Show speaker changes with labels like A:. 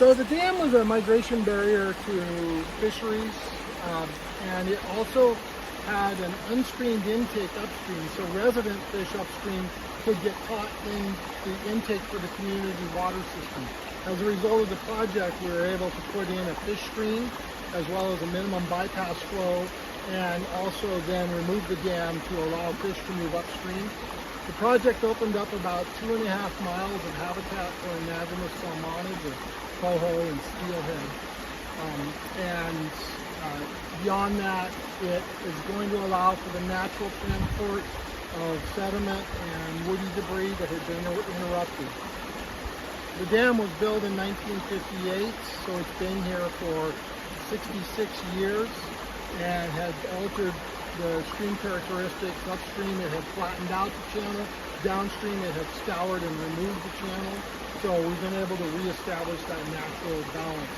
A: So the dam was a migration barrier to fisheries, and it also had an unscreened intake upstream, so resident fish upstream could get caught in the intake for the community water system. As a result of the project, we were able to put in a fish screen as well as a minimum bypass flow, and also then remove the dam to allow fish to move upstream. The project opened up about 2.5 miles of habitat for indigenous salmonids, or coho and steelhead. Beyond that, it is going to allow for the natural transport of sediment and woody debris that had been interrupted. The dam was built in 1958, so it's been here for 66 years and had altered the stream characteristics. Upstream it had flattened out the channel, downstream it had scoured and removed the channel, so we've been able to reestablish that natural balance.